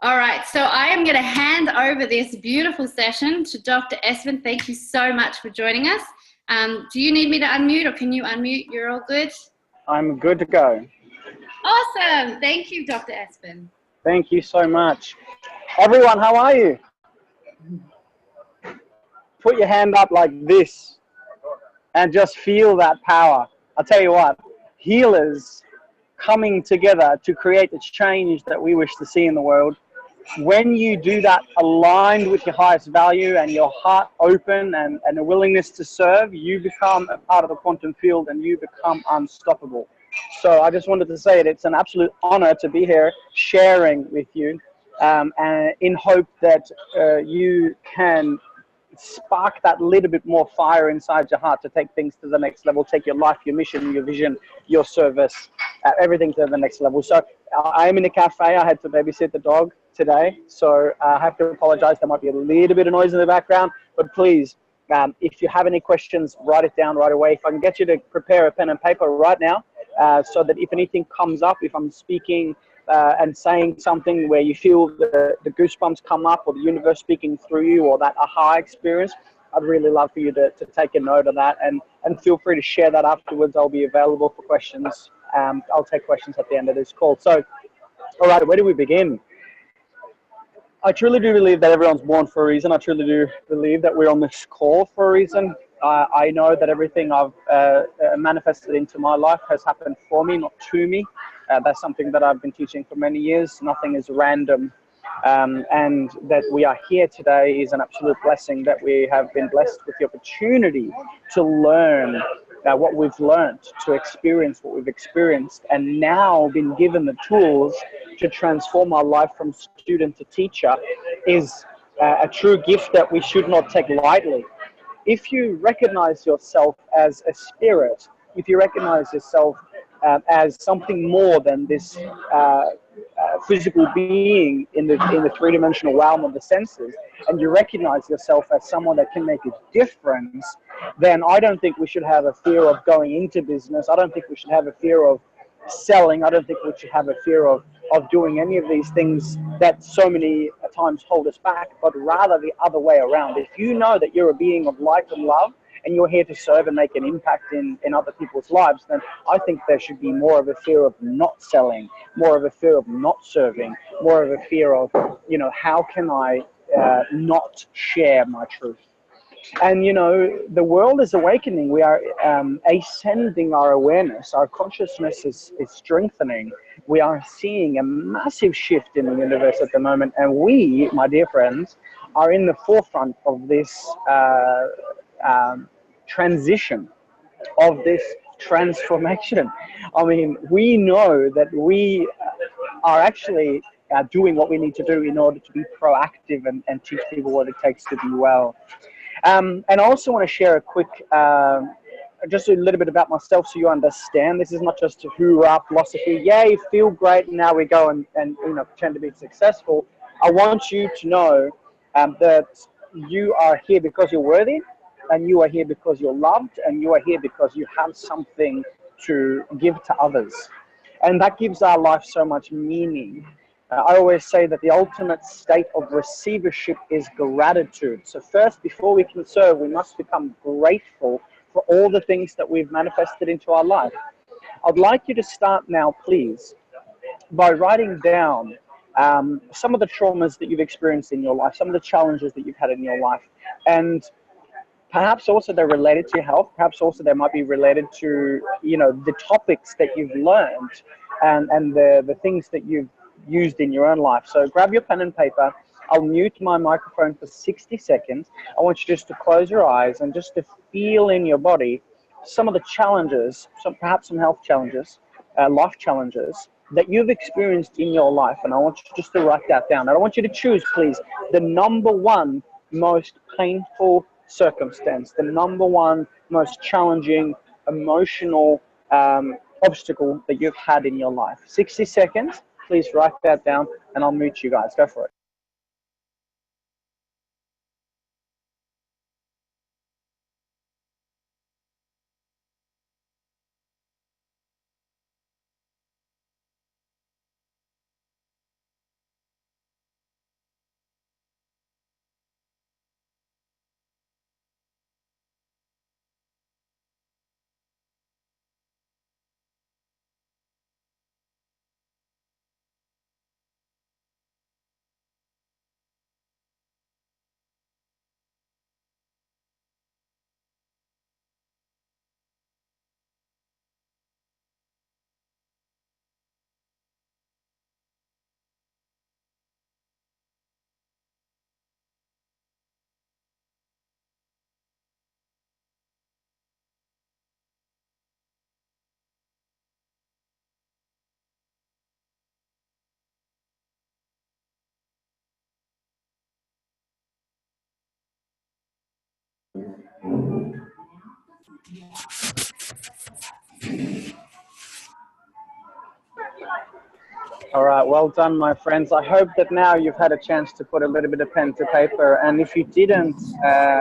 All right, so I am going to hand over this beautiful session to Dr. Espen. Thank you so much for joining us. Do you need me to unmute, or can you unmute? You're all good? I'm good to go. Awesome. Thank you, Dr. Espen. Thank you so much. Everyone, how are you? Put your hand up like this and just feel that power. I'll tell you what, healers coming together to create the change that we wish to see in the world. When you do that aligned with your highest value and your heart open and a willingness to serve, you become a part of the quantum field and you become unstoppable. So I just wanted to say it's an absolute honor to be here sharing with you, and in hope that you can spark that little bit more fire inside your heart to take things to the next level, take your life, your mission, your vision, your service, everything to the next level. So I am in a cafe. I had to babysit the dog today, so I have to apologize. There might be a little bit of noise in the background, but please, if you have any questions, write it down right away. If I can get you to prepare a pen and paper right now, so that if anything comes up, if I'm speaking and saying something where you feel the goosebumps come up, or the universe speaking through you, or that aha experience, I'd really love for you to take a note of that, and feel free to share that afterwards. I'll be available for questions. I'll take questions at the end of this call. So, all right, where do we begin? I truly do believe that everyone's born for a reason. I truly do believe that we're on this call for a reason. I know that everything I've manifested into my life has happened for me, not to me. That's something that I've been teaching for many years. Nothing is random. And that we are here today is an absolute blessing, that we have been blessed with the opportunity to learn what we've learned, to experience what we've experienced, and now been given the tools to transform our life from student to teacher is a true gift that we should not take lightly. If you recognize yourself as a spirit, if you recognize yourself as something more than this physical being in the three-dimensional realm of the senses, and you recognize yourself as someone that can make a difference, then I don't think we should have a fear of going into business. I don't think we should have a fear of selling. I don't think we should have a fear of doing any of these things that so many times hold us back, but rather the other way around. If you know that you're a being of light and love, and you're here to serve and make an impact in other people's lives, then I think there should be more of a fear of not selling, more of a fear of not serving, more of a fear of, how can I not share my truth? And, the world is awakening. We are ascending our awareness. Our consciousness is strengthening. We are seeing a massive shift in the universe at the moment. And we, my dear friends, are in the forefront of this transition, of this transformation. I mean, we know that we are actually doing what we need to do in order to be proactive and teach people what it takes to be well. And I also want to share a quick, just a little bit about myself, so you understand. This is not just a hoorah philosophy. Yay, feel great, and now we go and pretend to be successful. I want you to know that you are here because you're worthy, and you are here because you're loved, and you are here because you have something to give to others. And that gives our life so much meaning. I always say that the ultimate state of receivership is gratitude. So first, before we can serve, we must become grateful for all the things that we've manifested into our life. I'd like you to start now, please, by writing down some of the traumas that you've experienced in your life, some of the challenges that you've had in your life. And perhaps also they're related to your health. Perhaps also they might be related to, the topics that you've learned and the things that you've used in your own life. So grab your pen and paper. I'll mute my microphone for 60 seconds. I want you just to close your eyes and just to feel in your body some of the challenges, perhaps some health challenges, life challenges that you've experienced in your life. And I want you just to write that down. And I want you to choose, please, the number one most painful circumstance, the number one most challenging emotional obstacle that you've had in your life. 60 seconds. Please write that down, and I'll mute you guys. Go for it. All right, well done, my friends. I hope that now you've had a chance to put a little bit of pen to paper, and if you didn't,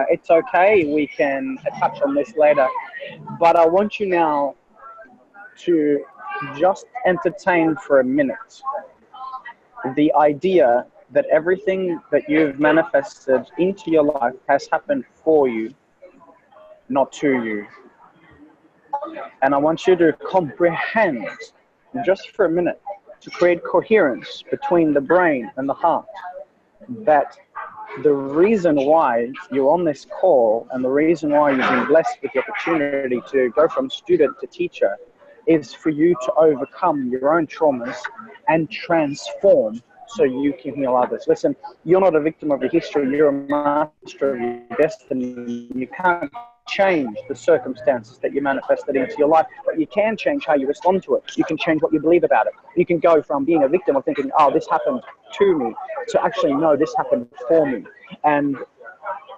it's okay. We can touch on this later. But I want you now to just entertain for a minute the idea that everything that you've manifested into your life has happened for you, not to you. And I want you to comprehend, just for a minute, to create coherence between the brain and the heart, that the reason why you're on this call and the reason why you've been blessed with the opportunity to go from student to teacher is for you to overcome your own traumas and transform so you can heal others. Listen, you're not a victim of your history, you're a master of your destiny. You can't change the circumstances that you manifested into your life, but you can change how you respond to it. You can change what you believe about it. You can go from being a victim of thinking, oh, this happened to me, to actually, no, this happened for me. And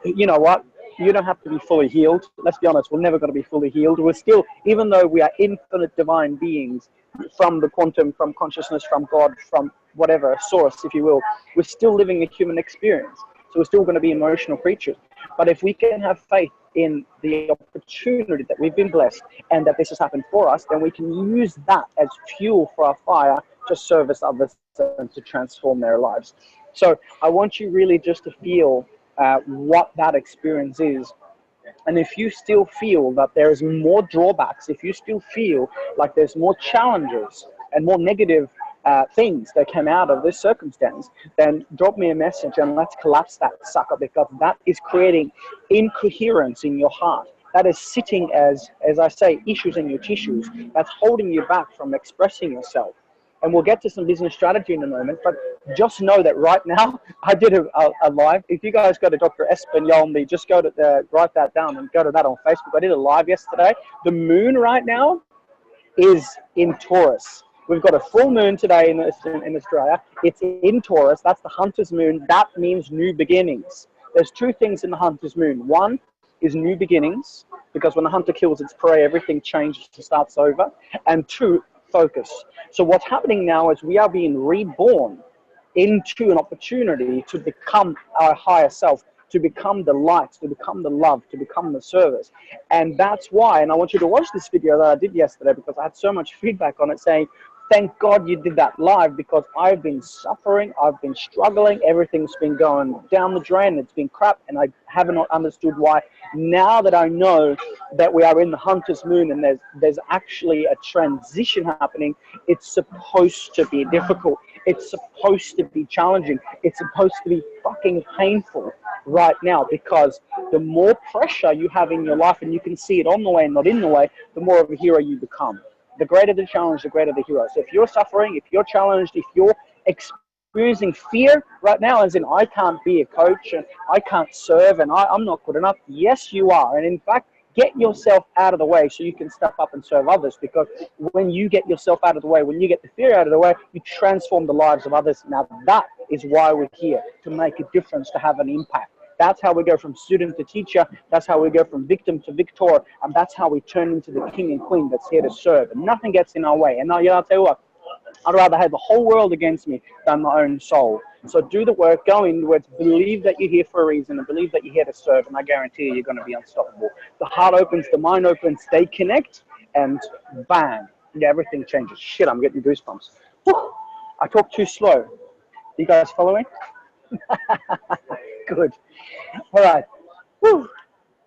you know what? You don't have to be fully healed. Let's be honest, we're never going to be fully healed. We're still, even though we are infinite divine beings from the quantum, from consciousness, from God, from whatever source, if you will, we're still living a human experience. So we're still going to be emotional creatures. But if we can have faith in the opportunity that we've been blessed and that this has happened for us, then we can use that as fuel for our fire to service others and to transform their lives. So I want you really just to feel what that experience is. And if you still feel that there's more drawbacks, if you still feel like there's more challenges and more negative things that came out of this circumstance, then drop me a message and let's collapse that sucker, because that is creating incoherence in your heart. That is sitting as I say, issues in your tissues. That's holding you back from expressing yourself. And we'll get to some business strategy in a moment, but just know that right now, I did a live. If you guys go to Dr. Espen Hjalmby, just go to write that down and go to that on Facebook. I did a live yesterday. The moon right now is in Taurus. We've got a full moon today in Australia. It's in Taurus. That's the hunter's moon. That means new beginnings. There's two things in the hunter's moon. One is new beginnings, because when the hunter kills its prey, everything changes and starts over. And two, focus. So what's happening now is we are being reborn into an opportunity to become our higher self, to become the light, to become the love, to become the service. And that's why, and I want you to watch this video that I did yesterday, because I had so much feedback on it saying, thank God you did that live, because I've been suffering, I've been struggling, everything's been going down the drain, it's been crap, and I haven't understood why. Now that I know that we are in the hunter's moon and there's actually a transition happening, it's supposed to be difficult. It's supposed to be challenging. It's supposed to be fucking painful right now, because the more pressure you have in your life, and you can see it on the way and not in the way, the more of a hero you become. The greater the challenge, the greater the hero. So if you're suffering, if you're challenged, if you're experiencing fear right now, as in I can't be a coach and I can't serve and I'm not good enough, yes you are. And in fact, get yourself out of the way so you can step up and serve others, because when you get yourself out of the way, when you get the fear out of the way, you transform the lives of others. Now that is why we're here, to make a difference, to have an impact. That's how we go from student to teacher. That's how we go from victim to victor. And that's how we turn into the king and queen that's here to serve. And nothing gets in our way. And now, I'll tell you what, I'd rather have the whole world against me than my own soul. So do the work, go inwards, believe that you're here for a reason, and believe that you're here to serve. And I guarantee you're going to be unstoppable. The heart opens, the mind opens, they connect, and bang, everything changes. Shit, I'm getting goosebumps. Whew, I talk too slow. You guys following? Good. All right. Whew.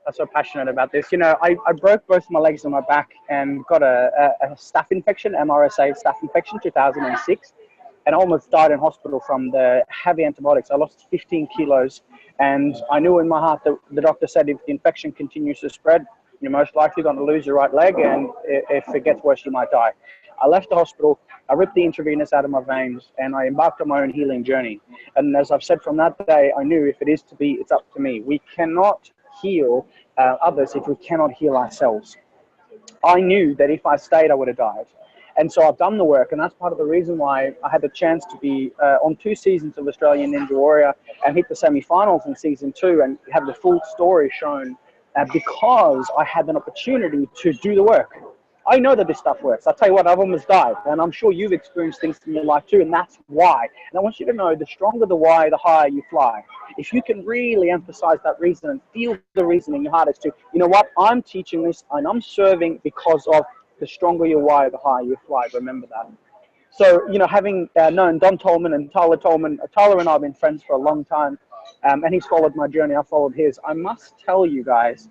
I'm so passionate about this. You know, I broke both my legs on my back and got a staph infection, MRSA staph infection, 2006, and I almost died in hospital from the heavy antibiotics. I lost 15 kilos, and I knew in my heart that the doctor said if the infection continues to spread, you're most likely going to lose your right leg, and if it gets worse, you might die. I left the hospital, I ripped the intravenous out of my veins, and I embarked on my own healing journey. And as I've said from that day, I knew if it is to be, it's up to me. We cannot heal others if we cannot heal ourselves. I knew that if I stayed, I would have died. And so I've done the work, and that's part of the reason why I had the chance to be on 2 seasons of Australian Ninja Warrior and hit the semi-finals in season 2 and have the full story shown because I had an opportunity to do the work. I know that this stuff works. I'll tell you what, I've almost died, and I'm sure you've experienced things in your life too, and that's why. And I want you to know, the stronger the why, the higher you fly. If you can really emphasize that reason and feel the reason in your heart as to, you know what, I'm teaching this and I'm serving because of, the stronger your why, the higher you fly. Remember that. So, you know, having known Don Tolman and Tyler Tolman, Tyler and I have been friends for a long time, and he's followed my journey, I followed his. I must tell you guys,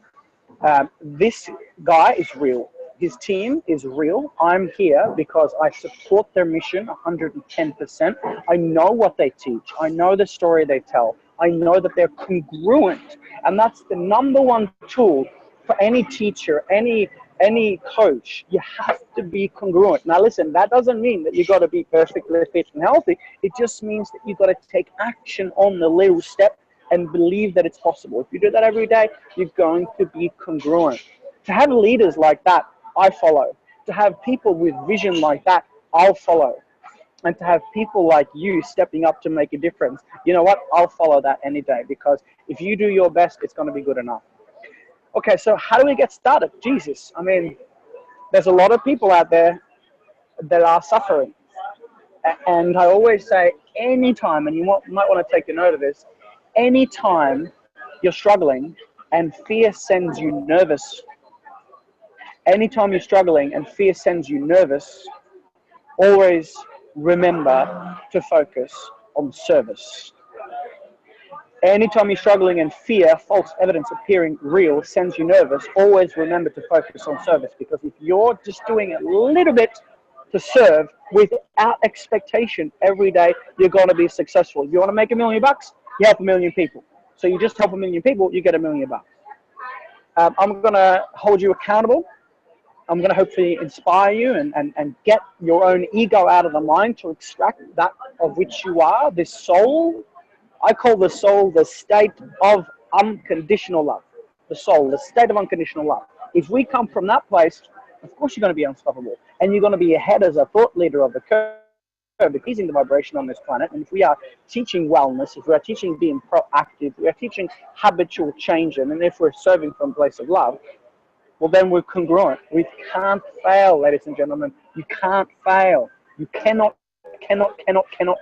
this guy is real. His team is real. I'm here because I support their mission 110%. I know what they teach. I know the story they tell. I know that they're congruent. And that's the number one tool for any teacher, any coach. You have to be congruent. Now listen, that doesn't mean that you got to be perfectly fit and healthy. It just means that you got to take action on the little step and believe that it's possible. If you do that every day, you're going to be congruent. To have leaders like that, I follow. To have people with vision like that, I'll follow. And to have people like you stepping up to make a difference, you know what? I'll follow that any day, because if you do your best, it's going to be good enough. Okay, so how do we get started? Jesus, I mean, there's a lot of people out there that are suffering. And I always say, anytime, and you might want to take a note of this, anytime you're struggling and fear sends you nervous, anytime you're struggling and fear sends you nervous, always remember to focus on service. Anytime you're struggling and fear, false evidence appearing real, sends you nervous, always remember to focus on service. Because if you're just doing a little bit to serve without expectation every day, you're going to be successful. You want to make $1 million? You help 1 million people. So you just help 1 million people, you get $1 million. I'm going to hold you accountable. I'm going to hopefully inspire you and get your own ego out of the mind to extract that of which you are, this soul. I call the soul the state of unconditional love. The soul, the state of unconditional love. If we come from that place, of course you're going to be unstoppable. And you're going to be ahead as a thought leader of the curve, increasing the vibration on this planet. And if we are teaching wellness, if we are teaching being proactive, we are teaching habitual change, and if we're serving from a place of love, well, then we're congruent. We can't fail, ladies and gentlemen. You can't fail. You cannot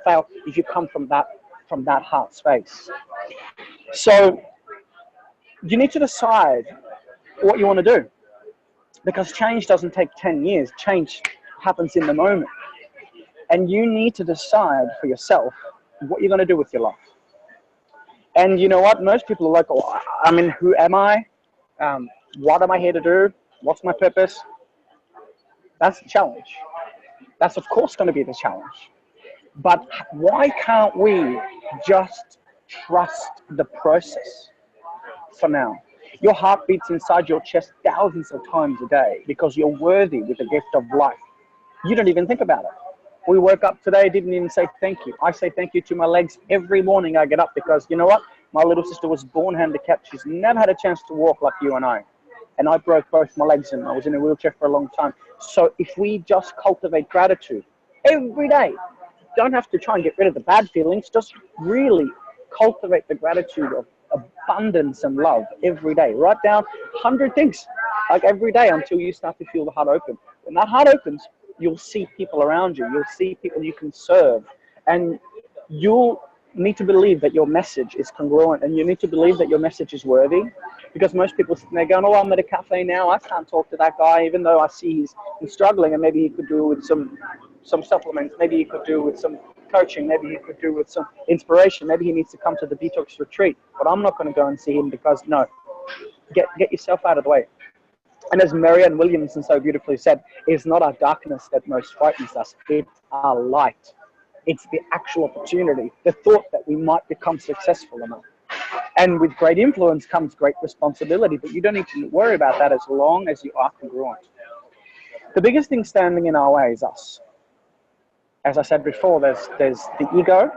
fail if you come from that heart space. So you need to decide what you want to do, because change doesn't take 10 years. Change happens in the moment. And you need to decide for yourself what you're going to do with your life. And you know what? Most people are like, oh, I mean, who am I? What am I here to do? What's my purpose? That's the challenge. That's, of course, going to be the challenge. But why can't we just trust the process for now? Your heart beats inside your chest thousands of times a day because you're worthy with the gift of life. You don't even think about it. We woke up today, didn't even say thank you. I say thank you to my legs every morning I get up, because you know what? My little sister was born handicapped. She's never had a chance to walk like you and I. And I broke both my legs and I was in a wheelchair for a long time. So if we just cultivate gratitude every day, don't have to try and get rid of the bad feelings, just really cultivate the gratitude of abundance and love every day. Write down 100 things, like every day, until you start to feel the heart open. When that heart opens, you'll see people around you, you'll see people you can serve, and you'll need to believe that your message is congruent, and you need to believe that your message is worthy. Because most people sitting there going, oh, I'm at a cafe now, I can't talk to that guy, even though I see he's struggling, and maybe he could do with some supplements, maybe he could do with some coaching, maybe he could do with some inspiration, maybe he needs to come to the detox retreat. But I'm not going to go and see him, because no, get yourself out of the way. And as Marianne Williamson so beautifully said, it's not our darkness that most frightens us, it's our light. It's the actual opportunity, the thought that we might become successful enough. And with great influence comes great responsibility, but you don't need to worry about that as long as you are congruent. The biggest thing standing in our way is us. As I said before, there's the ego,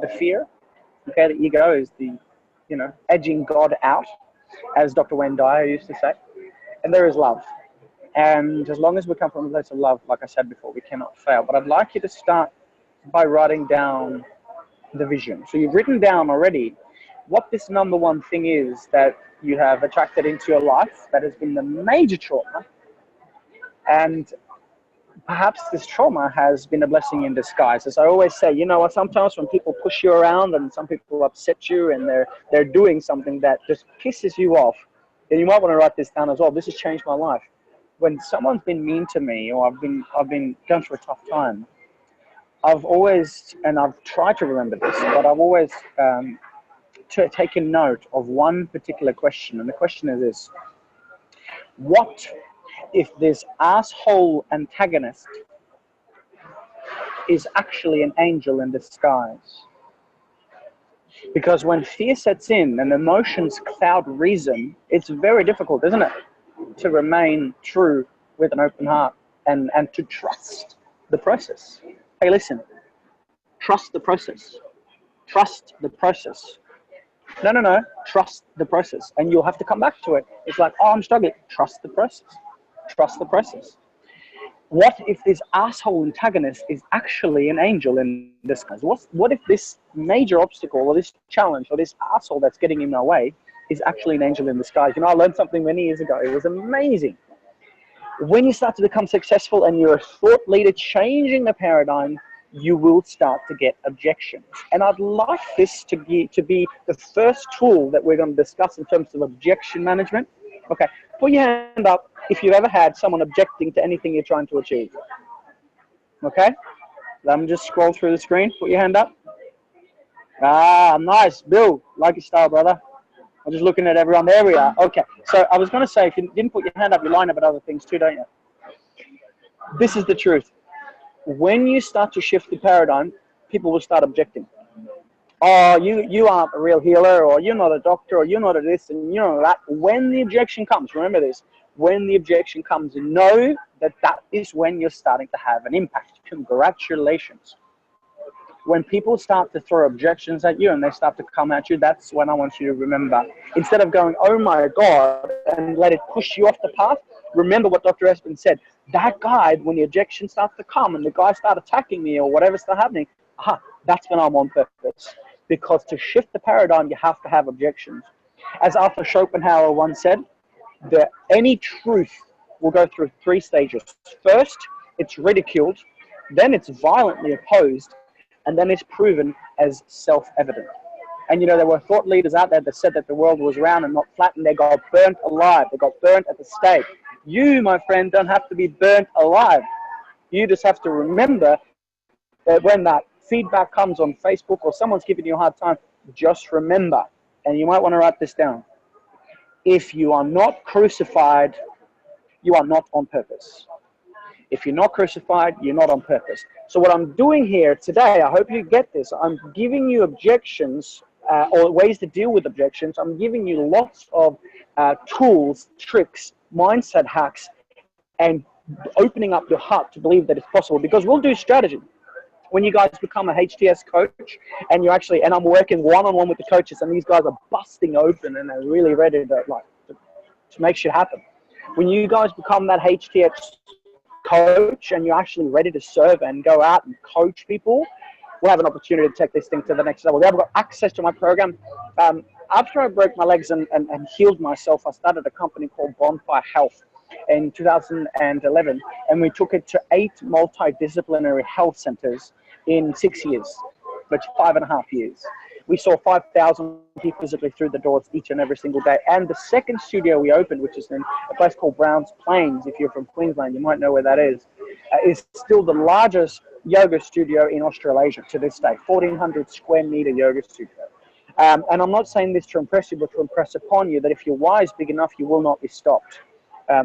the fear. Okay, the ego is the, edging God out, as Dr. Wayne Dyer used to say. And there is love. And as long as we come from a place of love, like I said before, we cannot fail. But I'd like you to start by writing down the vision. So you've written down already what this number one thing is that you have attracted into your life that has been the major trauma. And perhaps this trauma has been a blessing in disguise. As I always say, you know what, sometimes when people push you around and some people upset you and they're doing something that just pisses you off, then you might want to write this down as well. This has changed my life. When someone's been mean to me, or I've been going through a tough time, I've always, and I've tried to remember this, but I've always taken note of one particular question. And the question is this: what if this asshole antagonist is actually an angel in disguise? Because when fear sets in and emotions cloud reason, it's very difficult, isn't it, to remain true with an open heart and to trust the process. Hey, listen, trust the process. Trust the process. No, trust the process. And you'll have to come back to it. It's like, oh, I'm struggling. Trust the process. Trust the process. What if this asshole antagonist is actually an angel in disguise? What if this major obstacle or this challenge or this asshole that's getting in my way is actually an angel in disguise? You know, I learned something many years ago. It was amazing. When you start to become successful and you're a thought leader changing the paradigm, you will start to get objections. And I'd like this to be the first tool that we're going to discuss in terms of objection management. Okay, put your hand up if you've ever had someone objecting to anything you're trying to achieve. Okay, let me just scroll through the screen. Put your hand up. Ah, nice. Bill, like your style, brother. I'm just looking at everyone. There we are. Okay, so I was going to say, if you didn't put your hand up, you line up at other things too, don't you? This is the truth. When you start to shift the paradigm, people will start objecting. Oh, you aren't a real healer, or you're not a doctor, or you're not a this, and you're not that. When the objection comes, remember this, when the objection comes, know that that is when you're starting to have an impact. Congratulations. When people start to throw objections at you and they start to come at you, that's when I want you to remember. Instead of going, oh my God, and let it push you off the path, remember what Dr. Espen said. That guy, when the objection starts to come and the guy starts attacking me or whatever starts happening, that's when I'm on purpose. Because to shift the paradigm, you have to have objections. As Arthur Schopenhauer once said, that any truth will go through 3 stages. First, it's ridiculed, then it's violently opposed, and then it's proven as self-evident. And you know, there were thought leaders out there that said that the world was round and not flat, and they got burnt alive. They got burnt at the stake. You, my friend, don't have to be burnt alive. You just have to remember that when that feedback comes on Facebook or someone's giving you a hard time, just remember, and you might want to write this down. If you are not crucified, you are not on purpose. If you're not crucified, you're not on purpose. So what I'm doing here today, I hope you get this, I'm giving you objections or ways to deal with objections. I'm giving you lots of tools, tricks, mindset hacks, and opening up your heart to believe that it's possible, because we'll do strategy. When you guys become a HTS coach and you actually, and I'm working one-on-one with the coaches, and these guys are busting open and they're really ready to make shit happen. When you guys become that HTS coach and you're actually ready to serve and go out and coach people, we'll have an opportunity to take this thing to the next level. They've got access to my program. After I broke my legs and healed myself, I started a company called Bonfire Health in 2011, and we took it to 8 multidisciplinary health centers in 6 years, but 5.5 years. We saw 5,000 people physically through the doors each and every single day. And the second studio we opened, which is in a place called Browns Plains, if you're from Queensland, you might know where that is still the largest yoga studio in Australasia to this day, 1,400 square meter yoga studio. And I'm not saying this to impress you, but to impress upon you that if your why is big enough, you will not be stopped.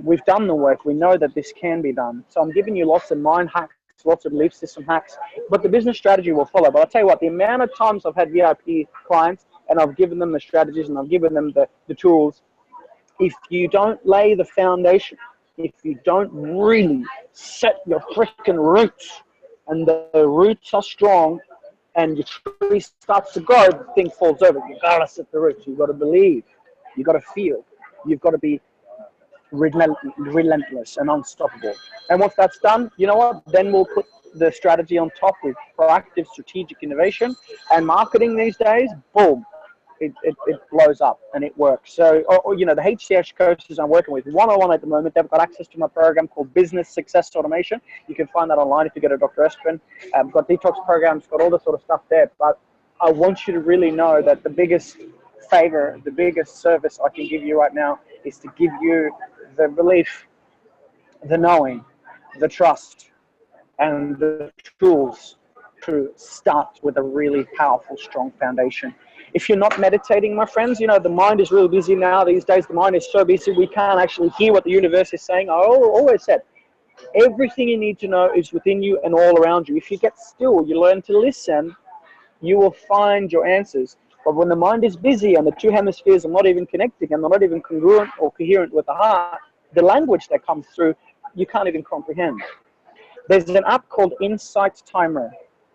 We've done the work. We know that this can be done. So I'm giving you lots of mind hacks, lots of belief system hacks, but the business strategy will follow. But I'll tell you what, the amount of times I've had VIP clients and I've given them the strategies and I've given them the tools, if you don't lay the foundation, if you don't really set your freaking roots, and the roots are strong and your tree starts to grow, the thing falls over. You've got to set the roots. You've got to believe. You've got to feel. You've got to be relentless and unstoppable. And once that's done, you know what? Then we'll put the strategy on top with proactive strategic innovation and marketing these days. Boom. it blows up and it works. So, you know, the HCS coaches I'm working with, one-on-one at the moment, they've got access to my program called Business Success Automation. You can find that online if you go to Dr. Espen. Got detox programs, got all this sort of stuff there. But I want you to really know that the biggest favor, the biggest service I can give you right now is to give you the belief, the knowing, the trust, and the tools to start with a really powerful, strong foundation. If you're not meditating, my friends, you know, the mind is really busy now. These days, the mind is so busy, we can't actually hear what the universe is saying. I always said, everything you need to know is within you and all around you. If you get still, you learn to listen, you will find your answers. But when the mind is busy and the two hemispheres are not even connecting and they're not even congruent or coherent with the heart, the language that comes through, you can't even comprehend. There's an app called Insight Timer.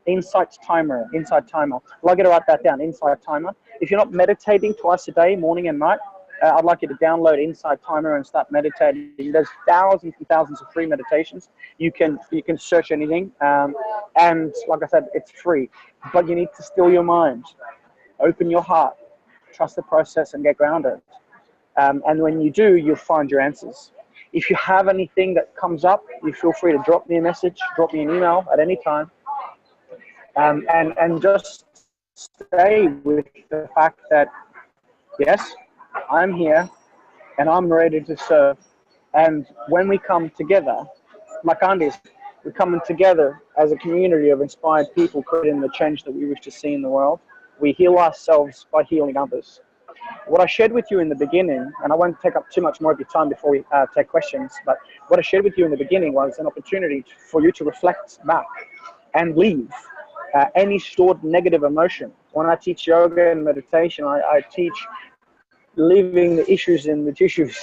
Insight Timer. Well, I got to write that down, Insight Timer. If you're not meditating twice a day, morning and night, I'd like you to download Insight Timer and start meditating. There's thousands and thousands of free meditations. You can search anything, and like I said, it's free. But you need to still your mind, open your heart, trust the process, and get grounded. And when you do, you'll find your answers. If you have anything that comes up, you feel free to drop me a message, drop me an email at any time. And just stay with the fact that, yes, I'm here and I'm ready to serve. And when we come together, like Andy's, we're coming together as a community of inspired people creating the change that we wish to see in the world. We heal ourselves by healing others. What I shared with you in the beginning, and I won't take up too much more of your time before we take questions, but what I shared with you in the beginning was an opportunity for you to reflect back and leave any stored negative emotion. When I teach yoga and meditation, I teach leaving the issues in the tissues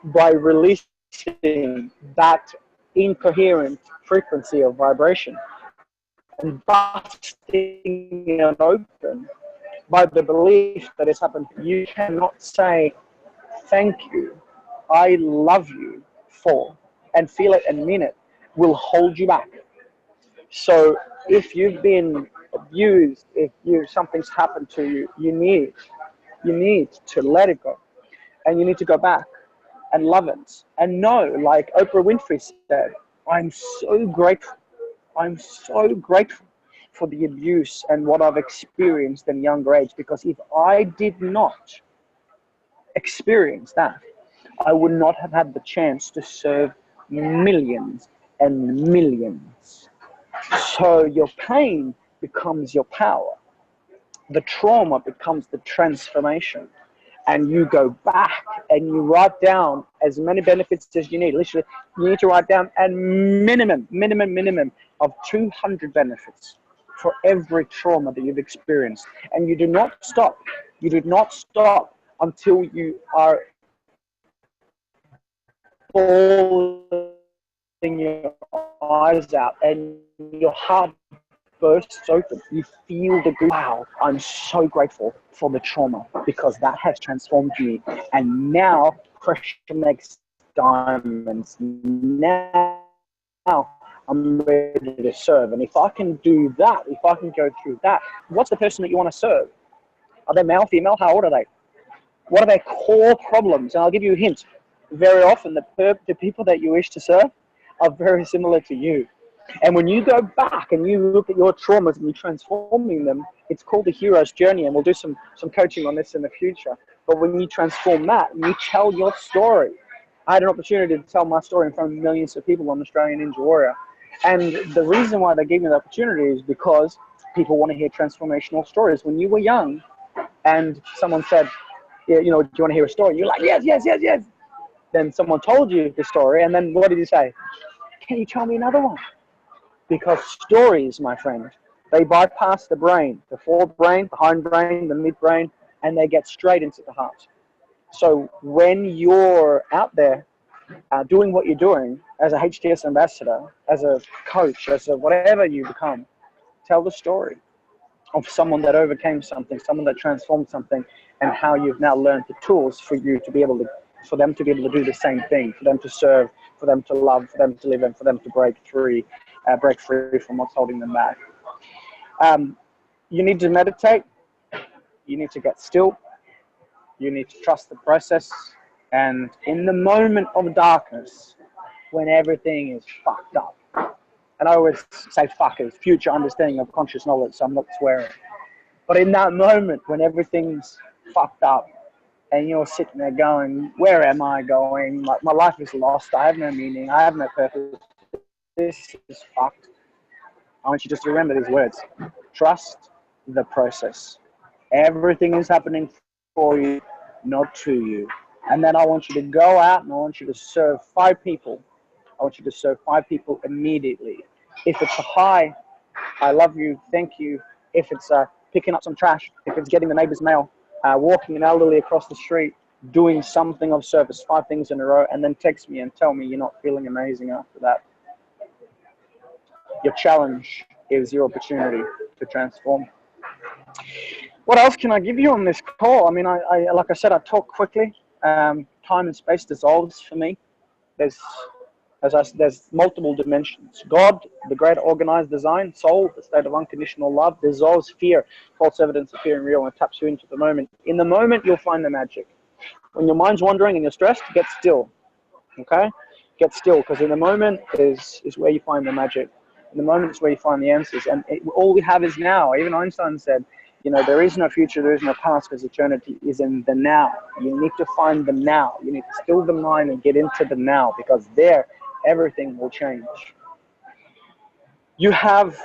by releasing that incoherent frequency of vibration and busting it open by the belief that it's happened. You cannot say thank you, I love you for, and feel it and mean it, will hold you back. So if you've been abused, if something's happened to you, you need to let it go, and you need to go back and love it and know, like Oprah Winfrey said, I'm so grateful for the abuse and what I've experienced in younger age, because if I did not experience that, I would not have had the chance to serve millions and millions. So your pain becomes your power. The trauma becomes the transformation. And you go back and you write down as many benefits as you need. Literally, you need to write down a minimum of 200 benefits for every trauma that you've experienced. And you do not stop. You do not stop until you are bawling your eyes out and your heart bursts open. You feel the good. Wow, I'm so grateful for the trauma because that has transformed me. And now pressure makes diamonds. Now I'm ready to serve. And if I can do that, if I can go through that, what's the person that you want to serve? Are they male, female? How old are they? What are their core problems? And I'll give you a hint. Very often, the people that you wish to serve are very similar to you. And when you go back and you look at your traumas and you're transforming them, it's called the hero's journey. And we'll do some coaching on this in the future. But when you transform that, you tell your story. I had an opportunity to tell my story in front of millions of people on Australian Ninja Warrior. And the reason why they gave me the opportunity is because people want to hear transformational stories. When you were young and someone said, yeah, you know, do you want to hear a story? You're like, yes, yes, yes, yes. Then someone told you the story, and then what did you say? Can you tell me another one? Because stories, my friend, they bypass the brain, the forebrain, the hindbrain, the midbrain, and they get straight into the heart. So when you're out there doing what you're doing as a HTS ambassador, as a coach, as a whatever you become, tell the story of someone that overcame something, someone that transformed something, and how you've now learned the tools for you to be able to, for them to be able to do the same thing, for them to serve, for them to love, for them to live, and for them to break free from what's holding them back. You need to meditate. you need to get still. You need to trust the process. And in the moment of darkness, when everything is fucked up, and I always say fuck as future understanding of conscious knowledge, so I'm not swearing. But in that moment when everything's fucked up and you're sitting there going, where am I going? Like, my life is lost. I have no meaning. I have no purpose. This is fucked. I want you just to remember these words. Trust the process. Everything is happening for you, not to you. And then I want you to go out and I want you to serve 5 people. I want you to serve 5 people immediately. If it's a hi, I love you, thank you. If it's picking up some trash, if it's getting the neighbor's mail, walking an elderly across the street, doing something of service, 5 things in a row, and then text me and tell me you're not feeling amazing after that. Your challenge is your opportunity to transform. What else can I give you on this call? I mean, I like I said, I talk quickly. Time and space dissolves for me. There's multiple dimensions. God, the great organized design, soul, the state of unconditional love, dissolves fear, false evidence of fear and real, and taps you into the moment. In the moment, you'll find the magic. When your mind's wandering and you're stressed, get still. Okay? Get still, because in the moment is where you find the magic. In the moment is where you find the answers. And all we have is now. Even Einstein said, you know, there is no future, there is no past, because eternity is in the now. You need to find the now. You need to still the mind and get into the now, because there, everything will change. You have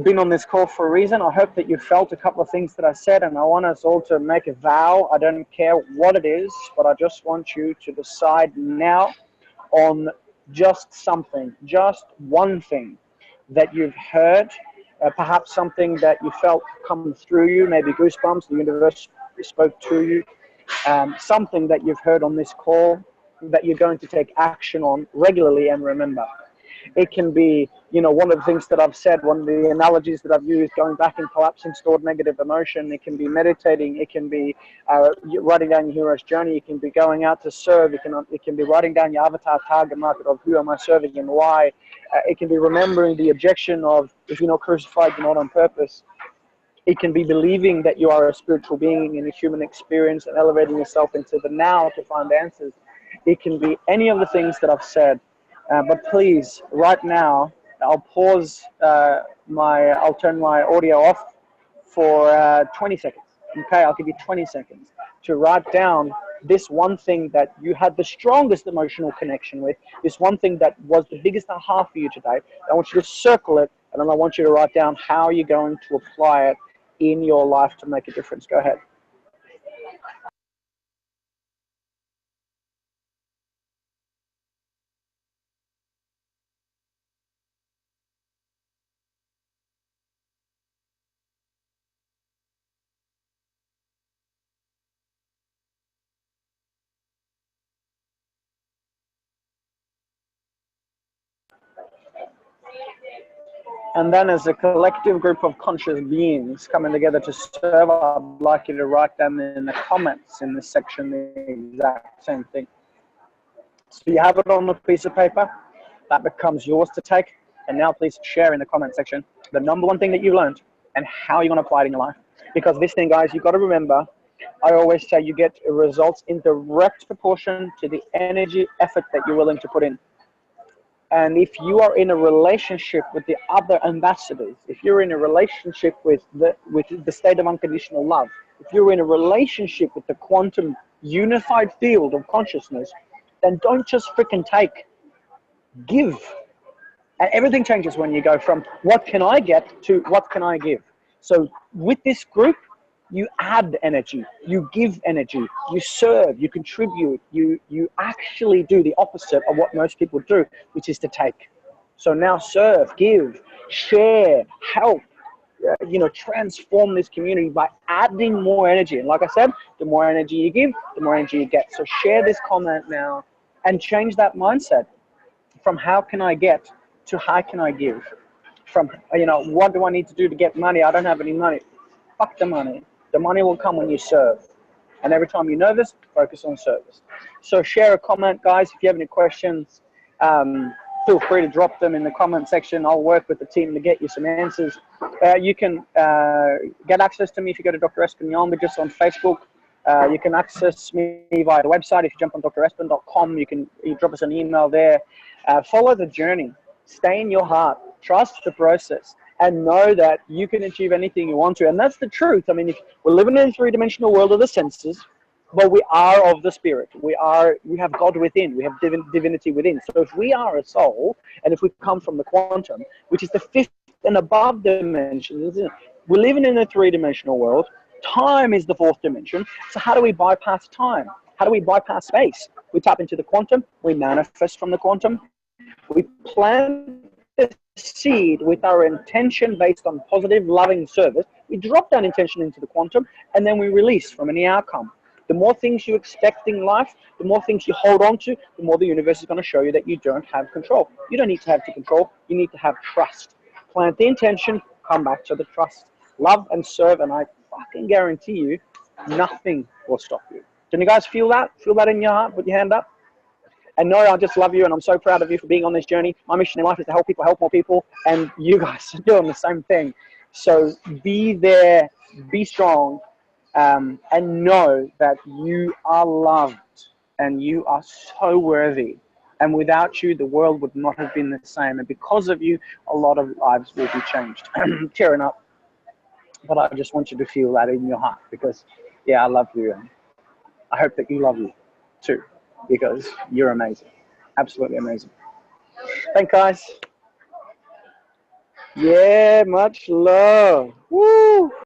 been on this call for a reason. I hope that you felt a couple of things that I said, and I want us all to make a vow. I don't care what it is, but I just want you to decide now on just something, just one thing that you've heard, perhaps something that you felt come through you, maybe goosebumps, the universe spoke to you, something that you've heard on this call that you're going to take action on regularly and remember. It can be, you know, one of the things that I've said, one of the analogies that I've used, going back and collapsing stored negative emotion. It can be meditating. It can be writing down your hero's journey. It can be going out to serve. It can be writing down your avatar target market of who am I serving and why. It can be remembering the objection of, if you're not crucified, you're not on purpose. It can be believing that you are a spiritual being in a human experience and elevating yourself into the now to find answers. It can be any of the things that I've said. But please, right now, I'll pause I'll turn my audio off for 20 seconds. Okay, I'll give you 20 seconds to write down this one thing that you had the strongest emotional connection with, this one thing that was the biggest aha for you today. I want you to circle it, and then I want you to write down how you're going to apply it in your life to make a difference. Go ahead. And then as a collective group of conscious beings coming together to serve, I'd like you to write down in the comments in this section the exact same thing. So you have it on a piece of paper, that becomes yours to take. And now please share in the comment section the number one thing that you learned and how you're going to apply it in your life. Because this thing, guys, you've got to remember, I always say you get results in direct proportion to the energy, effort that you're willing to put in. And if you are in a relationship with the other ambassadors, if you're in a relationship with the state of unconditional love, if you're in a relationship with the quantum unified field of consciousness, then don't just freaking take, give. And everything changes when you go from what can I get to what can I give. So with this group, you add energy, you give energy, you serve, you contribute, you actually do the opposite of what most people do, which is to take. So now serve, give, share, help, transform this community by adding more energy. And like I said, the more energy you give, the more energy you get. So share this comment now and change that mindset from how can I get to how can I give. From, what do I need to do to get money? I don't have any money. Fuck the money. The money will come when you serve. And every time you're nervous, focus on service. So share a comment, guys. If you have any questions, feel free to drop them in the comment section. I'll work with the team to get you some answers. You can get access to me if you go to Dr. Espen Hjalmby just on Facebook. You can access me via the website. If you jump on drespen.com, you drop us an email there. Follow the journey. Stay in your heart. Trust the process. And know that you can achieve anything you want to. And that's the truth. I mean, if we're living in a three-dimensional world of the senses, but we are of the spirit. We have God within. We have divinity within. So if we are a soul, and if we come from the quantum, which is the fifth and above dimension, isn't it? We're living in a three-dimensional world. Time is the fourth dimension. So how do we bypass time? How do we bypass space? We tap into the quantum. We manifest from the quantum. We plant the seed with our intention based on positive, loving service. We drop that intention into the quantum, and then we release from any outcome. The more things you expect in life, the more things you hold on to, the more the universe is going to show you that you don't have control. You don't need to have control. You need to have trust. Plant the intention, come back to the trust. Love and serve, and I fucking guarantee you, nothing will stop you. Can you guys feel that? Feel that in your heart? Put your hand up. And no, I just love you, and I'm so proud of you for being on this journey. My mission in life is to help people help more people, and you guys are doing the same thing. So be there, be strong, and know that you are loved, and you are so worthy. And without you, the world would not have been the same. And because of you, a lot of lives will be changed. Tearing up. But I just want you to feel that in your heart, because, yeah, I love you, and I hope that you love you too, because you're amazing. Absolutely amazing. Thanks, guys. Yeah, much love. Woo!